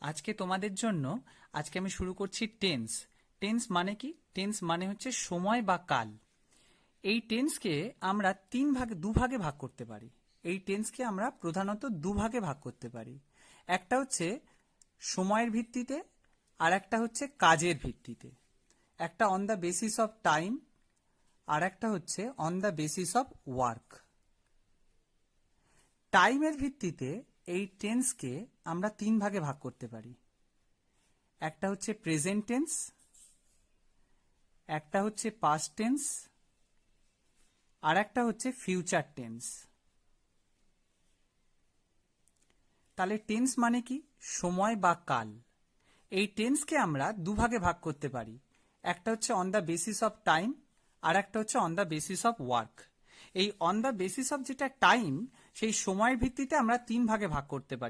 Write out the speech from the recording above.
আজকে তোমাদের জন্য আজকে আমি শুরু করছি টেন্স। টেন্স মানে কি? টেন্স মানে হচ্ছে সময় বা কাল। এই টেন্সকে আমরা দুভাগে ভাগ করতে পারি। এই টেন্সকে আমরা প্রধানত দুভাগে ভাগ করতে পারি। একটা হচ্ছে সময়ের ভিত্তিতে, আর একটা হচ্ছে কাজের ভিত্তিতে। একটা on the basis of time, আর একটা হচ্ছে on the basis of work. টাইমের ভিত্তিতে এই টেন্সকে আমরা তিন ভাগে ভাগ করতে পারি। একটা হচ্ছে প্রেজেন্ট টেন্স, একটা হচ্ছে পাস্ট টেন্স, আর একটা হচ্ছে ফিউচার টেন্স। তাহলে টেন্স মানে কি? সময় বা কাল। এই টেন্সকে আমরা দুভাগে ভাগ করতে পারি। একটা হচ্ছে on the basis of time, আর একটা হচ্ছে on the basis of work. এই অন দ্য বেসিস অফ যেটা টাইম, সেই সময়ের ভিত্তিতে আমরা তিন ভাগে ভাগ করতে পারি।